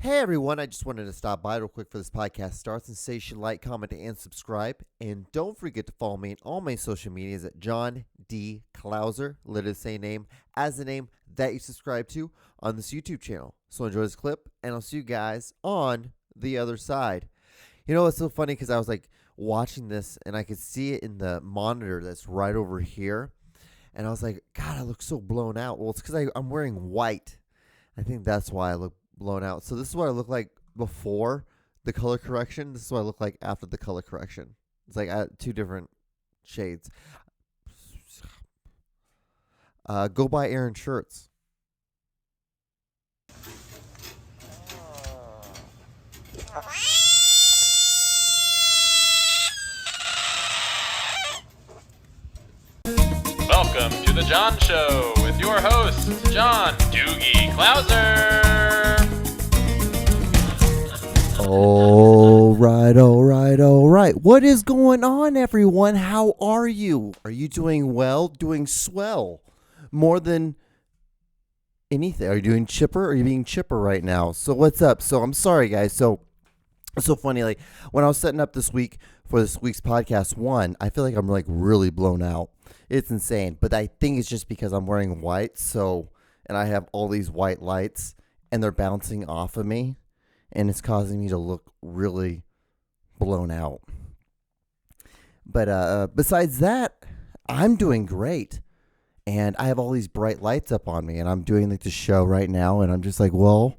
Hey everyone, I just wanted to stop by real quick for this podcast starts and say you should like, comment, and subscribe. And don't forget to follow me on all my social medias at John D. Klauser, literally the same name as the name that you subscribe to on this YouTube channel. So enjoy this clip, and I'll see you guys on the other side. You know, it's so funny because I was like watching this and I could see it in the monitor that's right over here. And I was like, God, I look so blown out. Well, it's because I'm wearing white. I think that's why I look blown out. So this is what I look like before the color correction. This is what I look like after the color correction. It's like two different shades. Go buy Aaron shirts. Welcome to the John Show with your host, John Doogie Klauser. All right. What is going on, everyone? How are you? Are you doing well? Doing swell? More than anything. Are you doing chipper? Or are you being chipper right now? So what's up? So I'm sorry, guys. So it's so funny. Like when I was setting up this week for this week's podcast one, I feel like I'm like really blown out. It's insane. But I think it's just because I'm wearing white. And I have all these white lights and they're bouncing off of me. And it's causing me to look really blown out. But besides that, I'm doing great. And I have all these bright lights up on me. And I'm doing like the show right now. And I'm just like, well,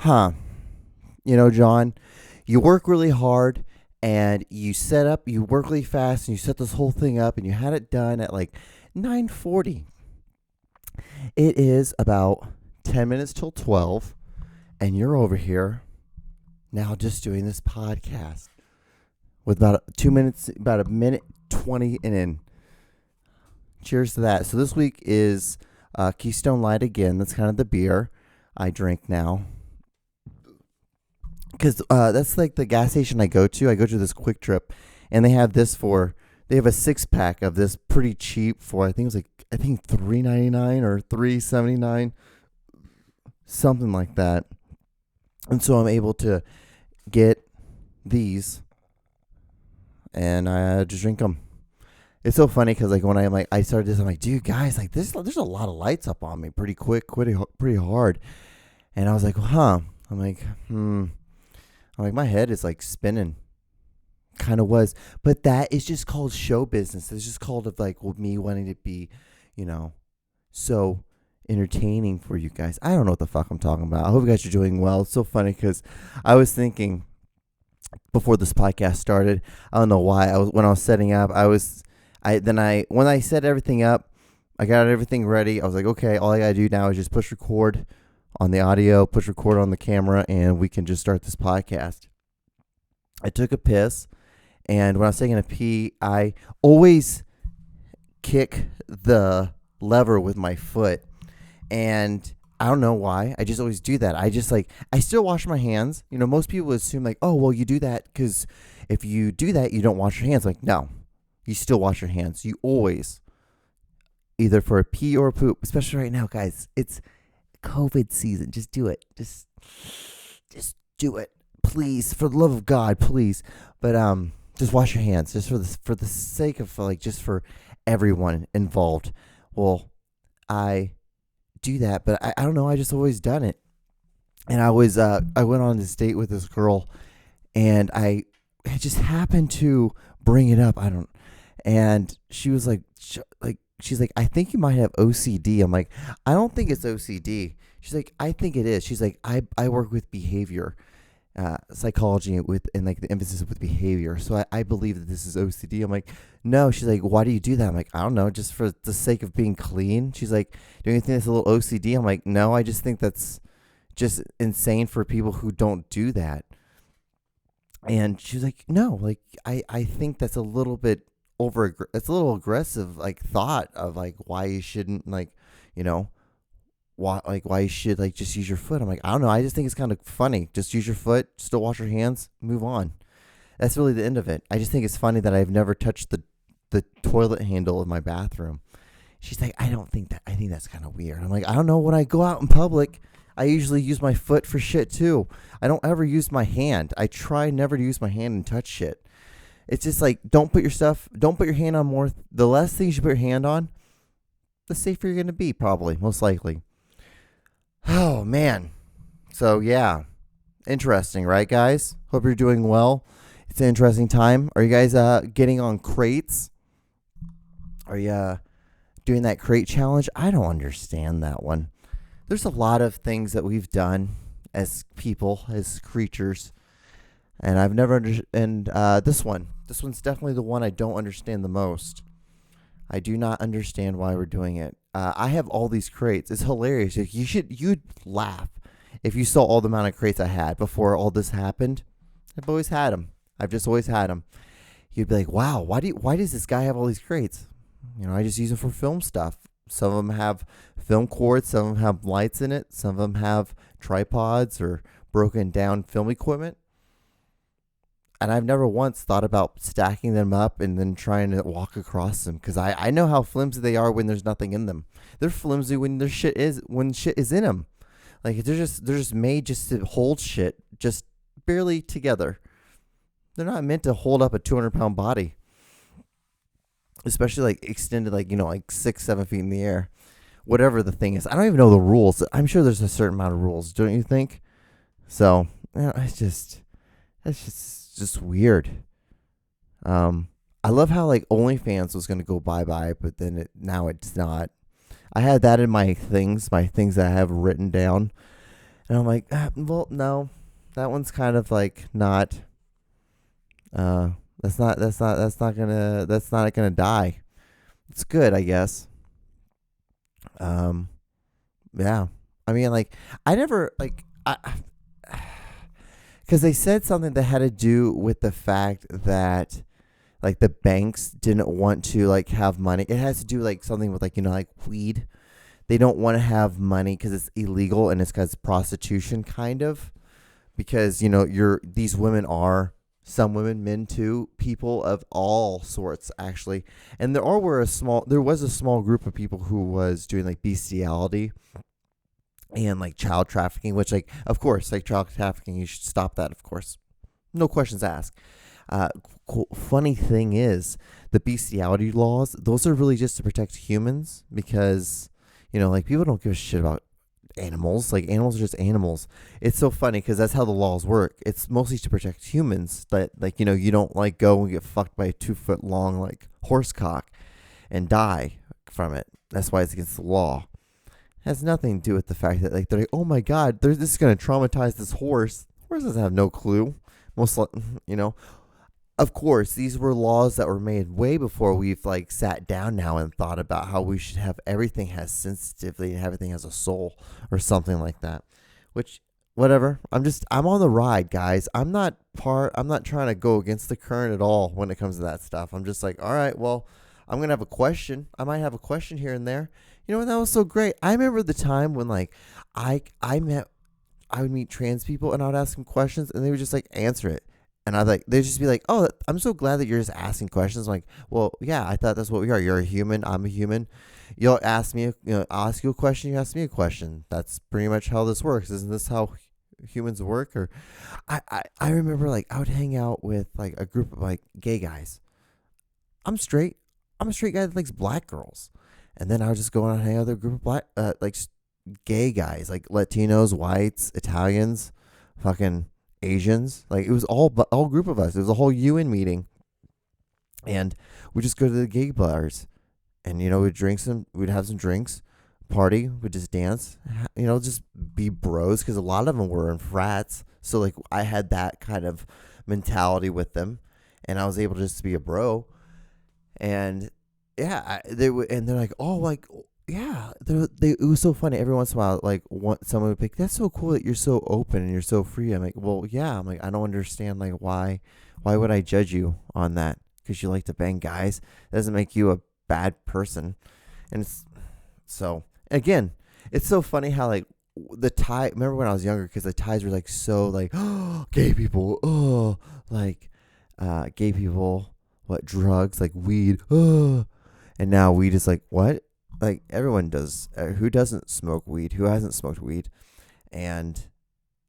you know, John, you work really hard. And you work really fast. And you set this whole thing up. And you had it done at like 9:40. It is about 10 minutes till 12. And you're over here now just doing this podcast with about 2 minutes, about a minute 20 and in. Cheers to that. So this week is Keystone Light again. That's kind of the beer I drink now. Because that's like the gas station I go to. I go to this Quick Trip, and they have a 6-pack of this pretty cheap for, I think $3.99 or $3.79, something like that. And so I'm able to get these, and I just drink them. It's so funny because like when I started this, I'm like, dude, guys, like there's a lot of lights up on me pretty quick, pretty hard. And I was like, I'm like, my head is like spinning. Kind of was. But that is just called show business. It's just called of like me wanting to be, so entertaining for you guys. I don't know what the fuck I'm talking about. I hope you guys are doing well. It's so funny because I was thinking before this podcast started, I don't know why, when I was setting up, when I set everything up, I got everything ready. I was like, okay, all I gotta do now is just push record on the audio, push record on the camera, and we can just start this podcast. I took a piss, and when I was taking a pee, I always kick the lever with my foot. And I don't know why. I just always do that. I still wash my hands. Most people assume like, oh, well, you do that because if you do that, you don't wash your hands. Like, no, you still wash your hands. You always, either for a pee or a poop, especially right now, guys, it's COVID season. Just do it. Just do it. Please, for the love of God, please. But just wash your hands just for the sake of just for everyone involved. Well, I do that, but I don't know, I just always done it. And I went on this date with this girl, and I just happened to bring it up. And she was like she's like, I think you might have OCD. I'm like, I don't think it's OCD. She's like, I think it is. She's like, I work with behavior psychology and like the emphasis with behavior, so I believe that this is OCD. I'm like, no. She's like, why do you do that? I'm like, I don't know, just for the sake of being clean. She's like, do you think that's a little OCD? I'm like, no, I just think that's just insane for people who don't do that. And she's like, no, like I think that's a little bit it's a little aggressive like thought of like why you shouldn't why you should like just use your foot. I'm like, I don't know. I just think it's kind of funny. Just use your foot, still wash your hands, move on. That's really the end of it. I just think it's funny that I've never touched the toilet handle of my bathroom. She's like, I think that's kind of weird. I'm like, I don't know. When I go out in public, I usually use my foot for shit too. I don't ever use my hand. I try never to use my hand and touch shit. It's just like, don't put your hand on more. The less things you put your hand on, the safer you're going to be, probably, most likely. Oh, man. So, yeah. Interesting, right, guys? Hope you're doing well. It's an interesting time. Are you guys getting on crates? Are you doing that crate challenge? I don't understand that one. There's a lot of things that we've done as people, as creatures, and I've never and this one's definitely the one I don't understand the most. I do not understand why we're doing it. I have all these crates. It's hilarious. You'd laugh if you saw all the amount of crates I had before all this happened. I've always had them. I've just always had them. You'd be like, wow, why does this guy have all these crates? I just use them for film stuff. Some of them have film cords. Some of them have lights in it. Some of them have tripods or broken down film equipment. And I've never once thought about stacking them up and then trying to walk across them, because I know how flimsy they are when there's nothing in them. They're flimsy when shit is in them. Like they're just made just to hold shit just barely together. They're not meant to hold up a 200-pound body, especially like extended like 6-7 feet in the air. Whatever the thing is, I don't even know the rules. I'm sure there's a certain amount of rules, don't you think? So it's just weird. I love how like OnlyFans was gonna go bye-bye, but then now it's not. I had that in my things that I have written down, and I'm like, well, no, that one's kind of like not. That's not gonna die. It's good, I guess. Yeah. I mean, like, I never because they said something that had to do with the fact that like the banks didn't want to like have money. It has to do like something with like like weed. They don't want to have money because it's illegal and it's because prostitution, kind of, because these women are, some women, men too, people of all sorts actually, and there was a small group of people who was doing like bestiality and like child trafficking, which like of course like child trafficking, you should stop that, of course, no questions asked. Funny thing is, the bestiality laws, those are really just to protect humans, because like people don't give a shit about animals. Like animals are just animals. It's so funny because that's how the laws work. It's mostly to protect humans, that like you don't like go and get fucked by a 2-foot long like horse cock and die from it. That's why it's against the law. It has nothing to do with the fact that like they're like, oh my god, this is gonna traumatize this horse. Horses have no clue. Most of course, these were laws that were made way before we've like sat down now and thought about how we should have everything has sensitivity and everything has a soul or something like that. Which, whatever. I'm on the ride, guys. I'm not trying to go against the current at all when it comes to that stuff. I'm just like, all right, well, I'm gonna have a question. I might have a question here and there. And that was so great. I remember the time when like I would meet trans people and I would ask them questions and they would just like answer it. And they'd just be like, oh, I'm so glad that you're just asking questions. I'm like, well, yeah, I thought that's what we are. You're a human. I'm a human. You'll ask me, I'll ask you a question. You ask me a question. That's pretty much how this works. Isn't this how humans work? Or I remember like I would hang out with like a group of like gay guys. I'm straight. I'm a straight guy that likes black girls. And then I would just go on and hang out with a group of black, like gay guys, like Latinos, whites, Italians, fucking Asians. Like it was all group of us. It was a whole UN meeting, and we just go to the gay bars, and we'd have some drinks, party, we'd just dance, just be bros, because a lot of them were in frats. So like I had that kind of mentality with them, and I was able just to be a bro. And yeah, they're like, oh, like, yeah, it was so funny. Every once in a while, like someone would be like, that's so cool that you're so open and you're so free. I'm like, well, yeah. I'm like, I don't understand, like, why would I judge you on that? Because you like to bang guys. That doesn't make you a bad person. And it's so, again, it's so funny how like the tie. Remember when I was younger, because the ties were like so like, oh, gay people, oh, like gay people, what, drugs, like weed, oh, and now weed is like, what? Like everyone does. Who doesn't smoke weed? Who hasn't smoked weed? And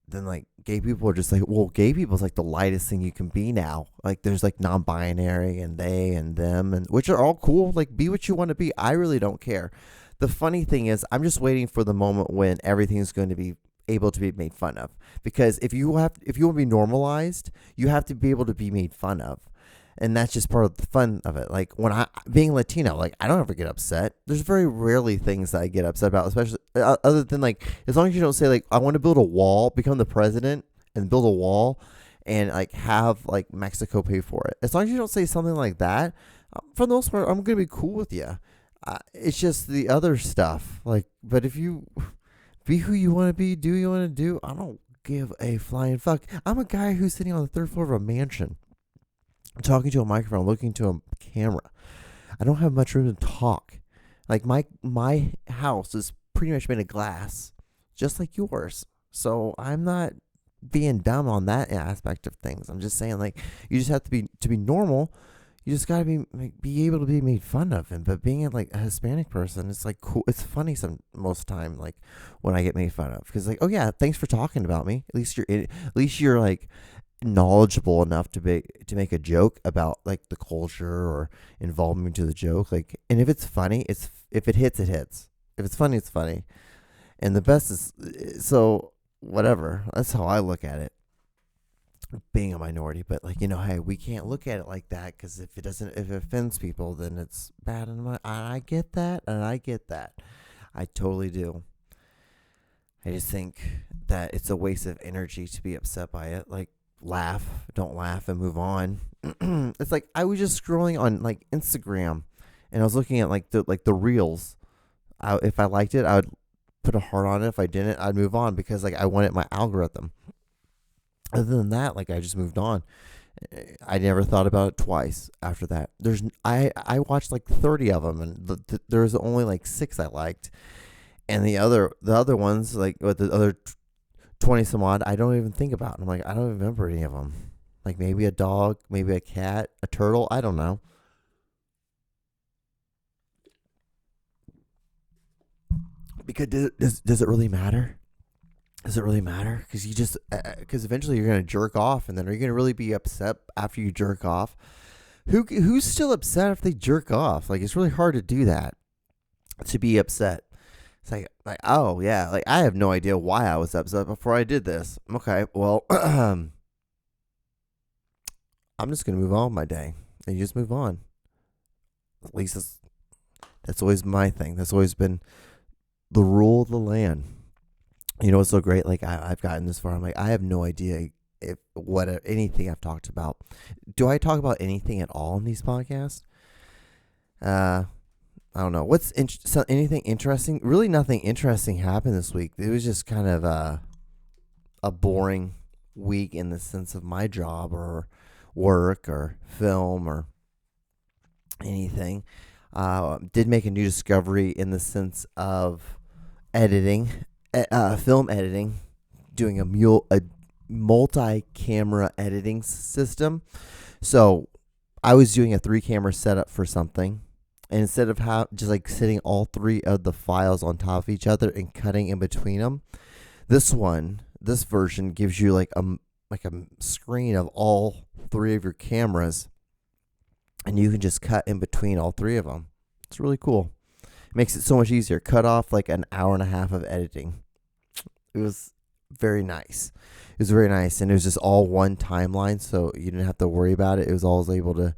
then like gay people are just like, well, gay people's like the lightest thing you can be now. Like there's like non-binary and they and them, and which are all cool. Like be what you want to be. I really don't care. The funny thing is, I'm just waiting for the moment when everything's going to be able to be made fun of. Because if you want to be normalized, you have to be able to be made fun of. And that's just part of the fun of it. Like when being Latino, like I don't ever get upset. There's very rarely things that I get upset about, especially other than like, as long as you don't say like, I want to build a wall, become the president and build a wall and like have like Mexico pay for it. As long as you don't say something like that, for the most part, I'm going to be cool with you. It's just the other stuff. Like, but if you be who you want to be, do what you want to do, I don't give a flying fuck. I'm a guy who's sitting on the third floor of a mansion. I'm talking to a microphone, looking to a camera. I don't have much room to talk. Like my house is pretty much made of glass, just like yours. So I'm not being dumb on that aspect of things. I'm just saying, like, you just have to be normal. You just gotta be able to be made fun of. But being like a Hispanic person, it's like cool. It's funny most time, like when I get made fun of, because like, oh yeah, thanks for talking about me. At least you're like knowledgeable enough to make a joke about like the culture or involve me to the joke. Like, and if it's funny, if it hits, it hits. If it's funny, it's funny. And the best is, so whatever. That's how I look at it. Being a minority, but like, hey, we can't look at it like that, because if it offends people, then it's bad. And I get that, and I get that. I totally do. I just think that it's a waste of energy to be upset by it. Like, don't laugh and move on. It's like I was just scrolling on like Instagram, and I was looking at like the reels. If I liked it, I would put a heart on it. If I didn't, I'd move on, because like I wanted my algorithm. Other than that, like I just moved on. I never thought about it twice after that. I watched like 30 of them, and there was only like 6 I liked, and the other ones, like with the other 20 some odd, I don't even think about. I'm like, I don't remember any of them. Like maybe a dog, maybe a cat, a turtle. I don't know. Because does it really matter? Does it really matter? Because eventually you're gonna jerk off, and then are you gonna really be upset after you jerk off? Who's still upset if they jerk off? Like, it's really hard to do that, to be upset. It's like, oh yeah, like I have no idea why I was upset before I did this. Okay, well, I'm just gonna move on with my day, and you just move on. At least that's always my thing. That's always been the rule of the land. You know what's so great? Like I've gotten this far. I'm like, I have no idea if anything I've talked about. Do I talk about anything at all in these podcasts? I don't know. What's anything interesting? Really, nothing interesting happened this week. It was just kind of a boring week in the sense of my job or work or film or anything. Did make a new discovery in the sense of editing. Film editing, doing a multi-camera editing system. So I was doing a 3-camera setup for something, and instead of just like sitting all 3 of the files on top of each other and cutting in between them, this version gives you like a screen of all 3 of your cameras, and you can just cut in between all 3 of them. It's really cool. It makes it so much easier. Cut off like an hour and a half of editing. It was very nice. It was very nice, and it was just all one timeline, so you didn't have to worry about it. It was always able to,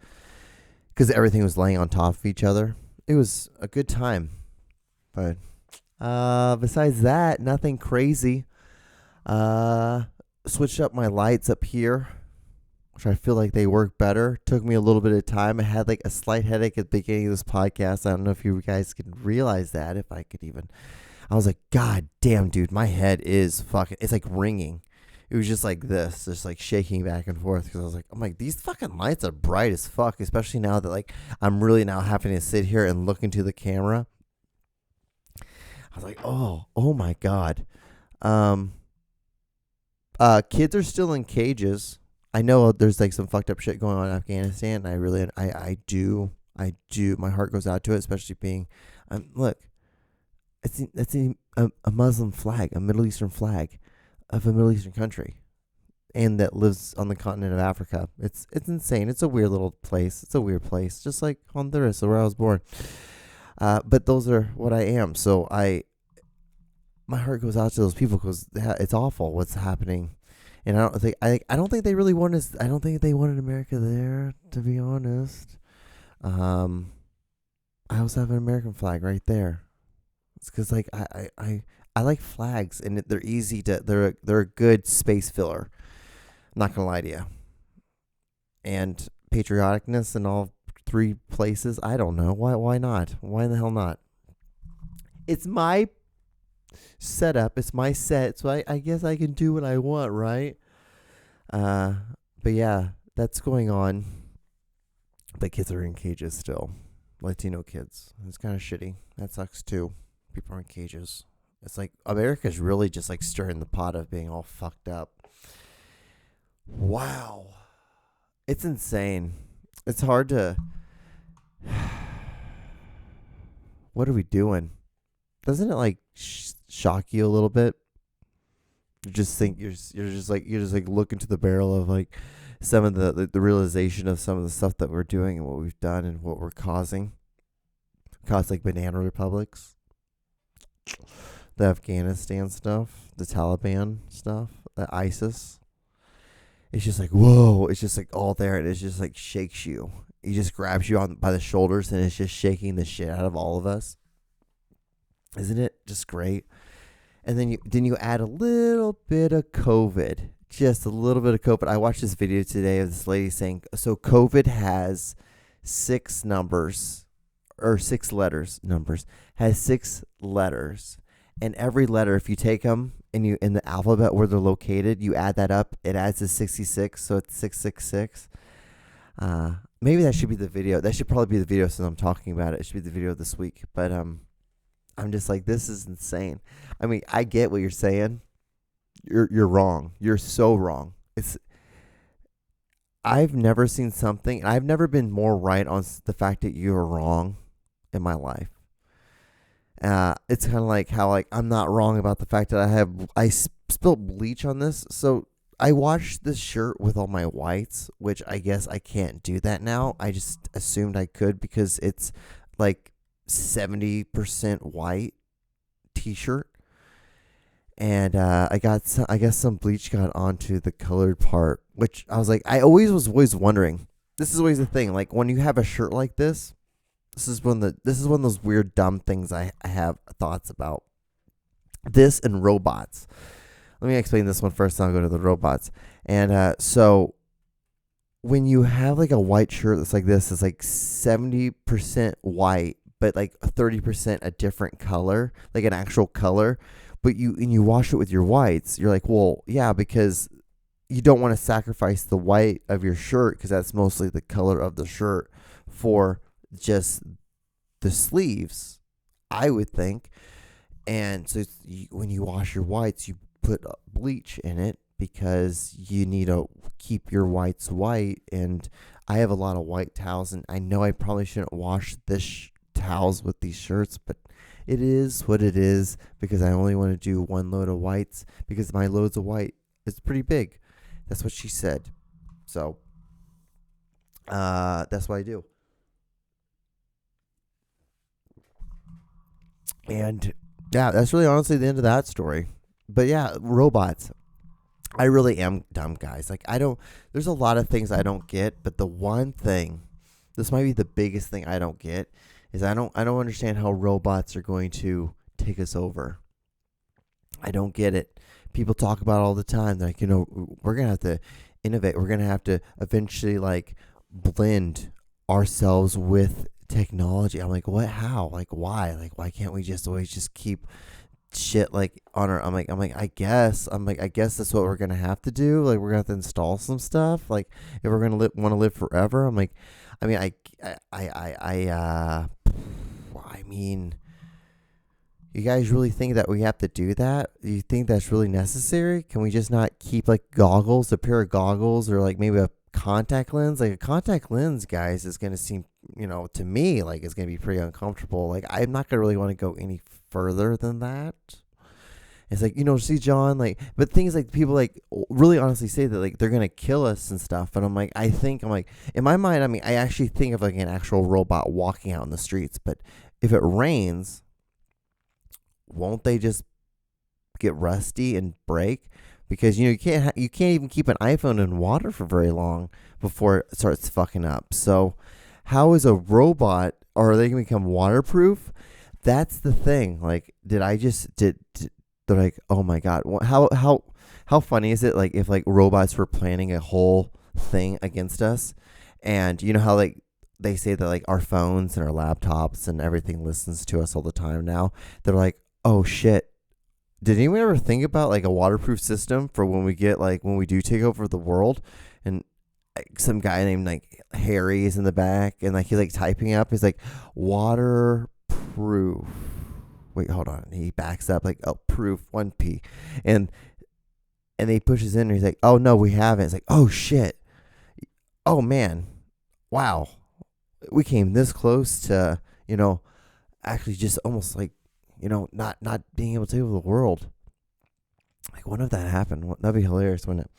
because everything was laying on top of each other. It was a good time. But besides that, nothing crazy. Switched up my lights up here, which I feel like they work better. Took me a little bit of time. I had like a slight headache at the beginning of this podcast. I don't know if you guys can realize that, if I could even. I was like, God damn, dude, my head is fucking, it's like ringing. It was just like this, just like shaking back and forth, because I'm like, these fucking lights are bright as fuck, especially now that like I'm really now having to sit here and look into the camera. I was like, oh my God. Kids are still in cages. I know there's like some fucked up shit going on in Afghanistan. I do. My heart goes out to it, especially being, look, it's a Muslim flag, a Middle Eastern flag of a Middle Eastern country, and that lives on the continent of Africa. It's insane. It's a weird little place. It's a weird place, just like Honduras, where I was born. But those are what I am. So my heart goes out to those people because it's awful what's happening. And I don't think they really want us. I don't think they wanted America there, to be honest. I also have an American flag right there. It's because like I like flags, and they're easy to they're a good space filler. I'm not gonna lie to you. And patrioticness in all three places. I don't know why not. Why the hell not? It's my setup. It's my set. So I guess I can do what I want, right? But yeah, that's going on. But kids are in cages still. Latino kids. It's kind of shitty. That sucks too. People are in cages. It's like America's really just like stirring the pot of being all fucked up. Wow. It's insane. It's hard to... What are we doing? Doesn't it like shock you a little bit? You just think you're just like looking to the barrel of like some of the realization of some of the stuff that we're doing and what we've done and what we're causing. Cause like banana republics, the Afghanistan stuff, the Taliban stuff, the ISIS. It's just like, whoa, it's just like all there, and it just like shakes you. He just grabs you by the shoulders, and it's just shaking the shit out of all of us. Isn't it just great? And then you add a little bit of COVID, just a little bit of COVID. I watched this video today of this lady saying, so COVID has 6 numbers, or 6 letters, has 6 letters. And every letter, if you take them and you in the alphabet where they're located, you add that up, it adds to 66, so it's 666. Maybe that should be the video. That should probably be the video since I'm talking about it. It should be the video this week. But I'm just like, this is insane. I mean, I get what you're saying. You're wrong. You're so wrong. I've never seen something, and I've never been more right on the fact that you're wrong in my life. It's kind of like how like I'm not wrong about the fact that I spilled bleach on this. So I washed this shirt with all my whites, which I guess I can't do that now. I just assumed I could because it's like 70% white t-shirt. And I guess some bleach got onto the colored part, which I was like, I was always wondering. This is always the thing. Like when you have a shirt like this, this is one of those weird dumb things I have thoughts about. This and robots. Let me explain this one first, then I'll go to the robots. And so when you have like a white shirt that's like this, it's like 70% white, but like 30% a different color, like an actual color. But you wash it with your whites, you're like, well, yeah, because you don't want to sacrifice the white of your shirt because that's mostly the color of the shirt for just the sleeves, I would think. And so when you wash your whites, you put bleach in it because you need to keep your whites white. And I have a lot of white towels, and I know I probably shouldn't wash this towels with these shirts, but it is what it is because I only want to do one load of whites because my loads of white is pretty big. That's what she said. So that's what I do. And yeah, that's really honestly the end of that story. But yeah, robots. I really am dumb, guys. Like there's a lot of things I don't get, but the one thing, this might be the biggest thing I don't get, is I don't understand how robots are going to take us over. I don't get it. People talk about it all the time. Like, we're going to have to innovate. We're going to have to eventually like blend ourselves with technology. I'm like, what? How? Like, why? Like, why can't we just always just keep shit like on our? I'm like, I guess that's what we're gonna have to do. Like, we're gonna have to install some stuff. Like, if we're gonna want to live forever, I'm like, I mean, you guys really think that we have to do that? Do you think that's really necessary? Can we just not keep like goggles, a pair of goggles, or like maybe a contact lens? Like a contact lens, guys, is going to seem, to me like it's going to be pretty uncomfortable. Like, I'm not going to really want to go any further than that. It's like, see, John, like, but things like people like really honestly say that like they're gonna kill us and stuff. And I'm like, in my mind, I mean, I actually think of like an actual robot walking out in the streets. But if it rains, won't they just get rusty and break? Because you can't even keep an iPhone in water for very long before it starts fucking up. So how is a robot, or are they gonna become waterproof? That's the thing. Like, they're like, oh my god, how funny is it? Like, if like robots were planning a whole thing against us, and you know how like they say that like our phones and our laptops and everything listens to us all the time now. They're like, oh shit. Did anyone ever think about like a waterproof system for when we do take over the world? And some guy named like Harry is in the back, and like he's like typing up. He's like, waterproof. Wait, hold on. He backs up like, oh, proof, 1P, and he pushes in, and he's like, oh no, we haven't. It's like, oh shit, oh man, wow, we came this close to actually just almost like not being able to take over the world. Like, what if that happened? That'd be hilarious, wouldn't it?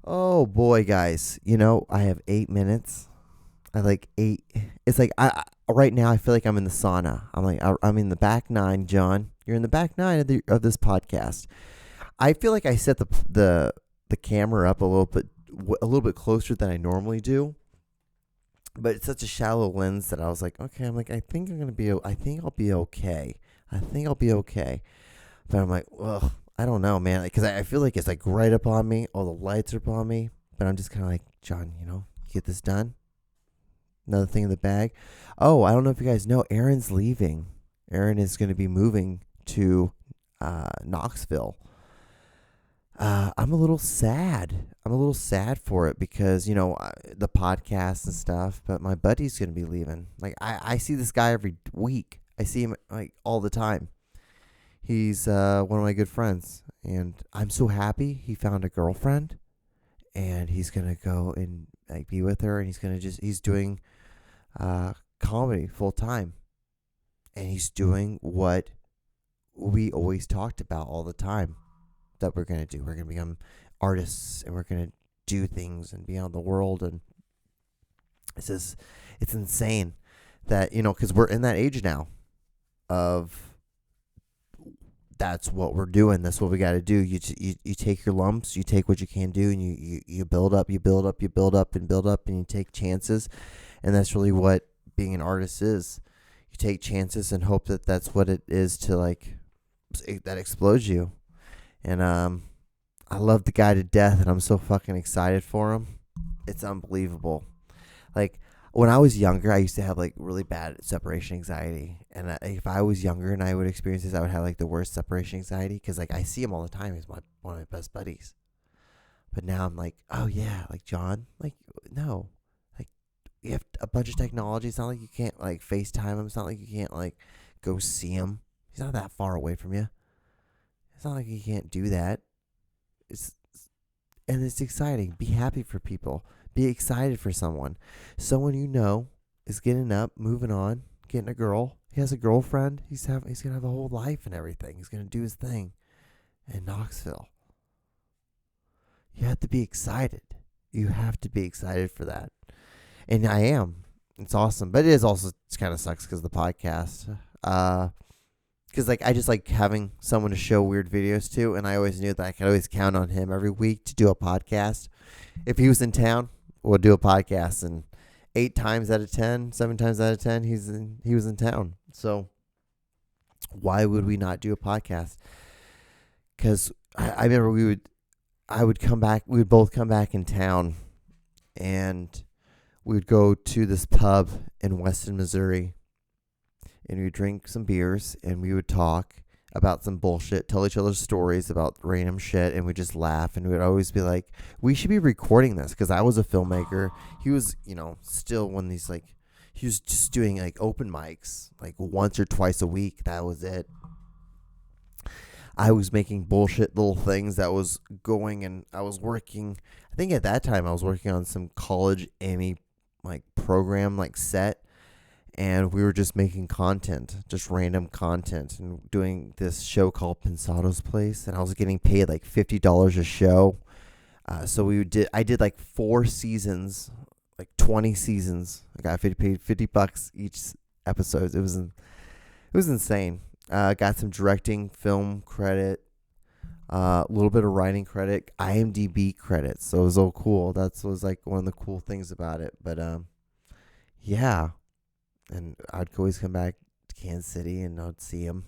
Oh boy, guys, I have 8 minutes. I like 8. It's like I right now I feel like I'm in the sauna. I'm in the back 9, John. You're in the back 9 of this podcast. I feel like I set the camera up a little bit closer than I normally do. But it's such a shallow lens that I was like, okay, I think I'll be okay. I think I'll be okay. But I'm like, ugh, I don't know, man. Because I feel like it's like right up on me. All the lights are upon me. But I'm just kind of like, John, get this done. Another thing in the bag. Oh, I don't know if you guys know, Aaron's leaving. Aaron is going to be moving to Knoxville. I'm a little sad. I'm a little sad for it because, the podcast and stuff, but my buddy's going to be leaving. Like, I see this guy every week. I see him like all the time. He's one of my good friends, and I'm so happy he found a girlfriend, and he's going to go and like be with her, and he's doing comedy full time, and he's doing what we always talked about all the time that we're going to do. We're going to become artists, and we're going to do things and be out in the world. And it's insane that, because we're in that age now of that's what we're doing. That's what we got to do. You take your lumps, you take what you can do, and you build up, and build up, and you take chances. And that's really what being an artist is. You take chances and hope that that's what it is to like, that explodes you. And I love the guy to death, and I'm so fucking excited for him. It's unbelievable. Like, when I was younger, I used to have like really bad separation anxiety. And if I was younger and I would experience this, I would have like the worst separation anxiety because like I see him all the time. He's one of my best buddies. But now I'm like, oh yeah, like John, like no, like we have a bunch of technology. It's not like you can't like FaceTime him. It's not like you can't like go see him. He's not that far away from you. It's not like you can't do that. It's exciting. Be happy for people. Be excited for someone. Someone is getting up, moving on, getting a girl. He has a girlfriend. He's gonna have a whole life and everything. He's gonna do his thing in Knoxville. You have to be excited. You have to be excited for that. And I am. It's awesome. But it kind of sucks because of the podcast. Because like I just like having someone to show weird videos to, and I always knew that I could always count on him every week to do a podcast. If he was in town, we'll do a podcast, and 7 times out of 10, he was in town. So why would we not do a podcast? Because I remember we would both come back in town, and we would go to this pub in Weston, Missouri, and we would drink some beers, and we would talk about some bullshit, tell each other stories about random shit, and we just laugh. And we would always be like, we should be recording this, because I was a filmmaker. He was, still one of these, like, he was just doing like open mics like once or twice a week. That was it. I was making bullshit little things that was going, and I was working, I think at that time I was working on some college Emmy like program like set. and we were just making content, just random content, and doing this show called Pensado's Place, and I was getting paid like $50 a show. So I did like 4 seasons, like 20 seasons. I got paid $50 each episode. It was insane. Got some directing, film credit, a little bit of writing credit, IMDb credits. So it was all cool. That was like one of the cool things about it. But yeah. And I'd always come back to Kansas City and I'd see him.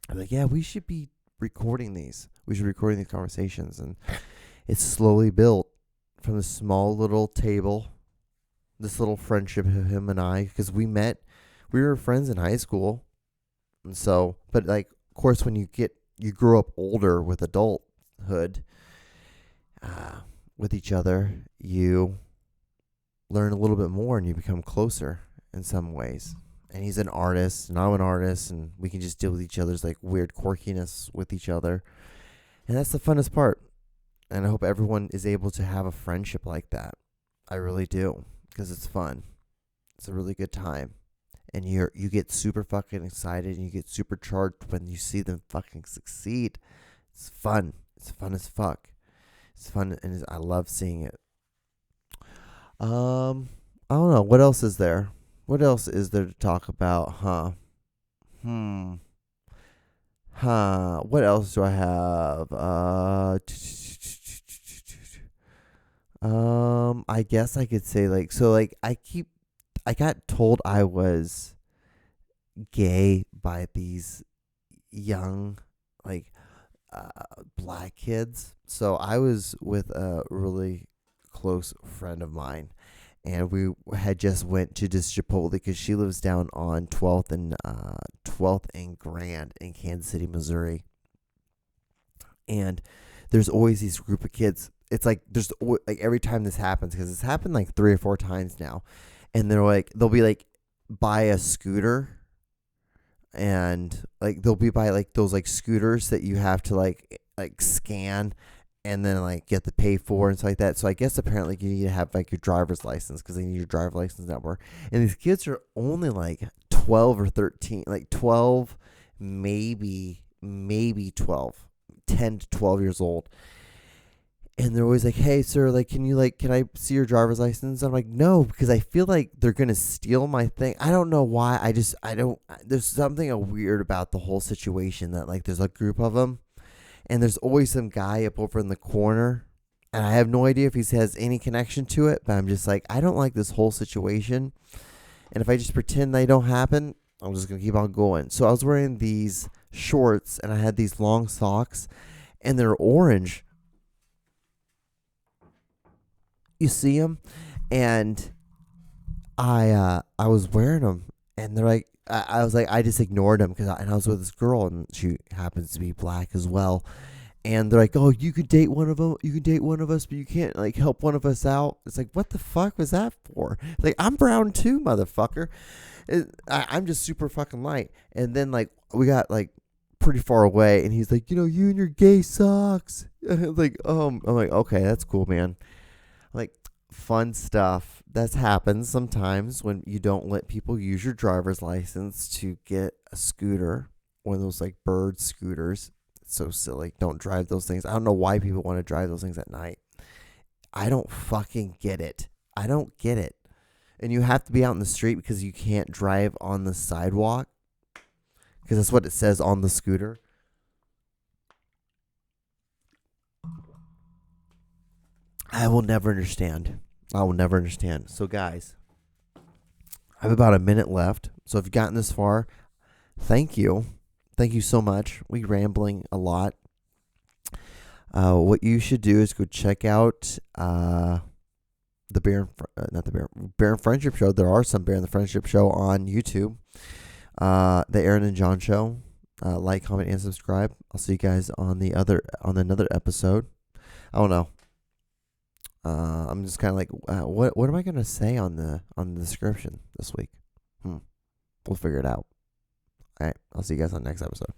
I'm like, yeah, we should be recording these. We should be recording these conversations. And it's slowly built from this small little table, this little friendship of him and I, because we were friends in high school. And so, but like, of course, when you grow up older with adulthood, with each other, you learn a little bit more and you become closer in some ways. And he's an artist and I'm an artist, and we can just deal with each other's like weird quirkiness with each other. And that's the funnest part. And I hope everyone is able to have a friendship like that. I really do, because it's fun. It's a really good time. And you get super fucking excited and you get super charged when you see them fucking succeed. It's fun. It's fun as fuck. It's fun, and I love seeing it. I don't know. What else is there? What else is there to talk about, huh? What else do I have? I guess I could say I got told I was gay by these young, black kids. So I was with a really close friend of mine, and we had just went to this Chipotle because she lives down on 12th and Grand in Kansas City, Missouri. And there's always these group of kids. It's like there's like every time this happens, because it's happened like 3 or 4 times now, and they'll be like by a scooter, and like they'll be by like those like scooters that you have to like scan and then like get to pay for and stuff like that. So I guess apparently you need to have like your driver's license, because they need your driver's license number. And these kids are only like 12 or 13, like 12, maybe 12, 10 to 12 years old. And they're always like, hey, sir, like, can I see your driver's license? I'm like, no, because I feel like they're going to steal my thing. I don't know why. There's something weird about the whole situation that like there's a group of them. And there's always some guy up over in the corner. And I have no idea if he has any connection to it. But I'm just like, I don't like this whole situation. And if I just pretend they don't happen, I'm just going to keep on going. So I was wearing these shorts and I had these long socks. And they're orange. You see them? And I was wearing them. And they're like, I was like, I just ignored them because I was with this girl and she happens to be black as well. And they're like, oh, you could date one of them. You can date one of us, but you can't like help one of us out. It's like, what the fuck was that for? Like, I'm brown too, motherfucker. I'm just super fucking light. And then like we got like pretty far away, and he's like, you and your gay socks. Like, I'm like, okay, that's cool, man. Like, fun stuff. That happens sometimes when you don't let people use your driver's license to get a scooter, one of those like bird scooters. It's so silly. Don't drive those things. I don't know why people want to drive those things at night. I don't fucking get it. I don't get it. And you have to be out in the street because you can't drive on the sidewalk, because that's what it says on the scooter. I will never understand. So guys, I have about a minute left. So if you've gotten this far, thank you. Thank you so much. We're rambling a lot. What you should do is go check out the Bear and Friendship Show. There are some Bear and the Friendship Show on YouTube. The Aaron and John Show. Like, comment, and subscribe. I'll see you guys on another episode. I don't know. I'm just kind of like, what am I gonna say on the description this week? We'll figure it out. All right, I'll see you guys on the next episode.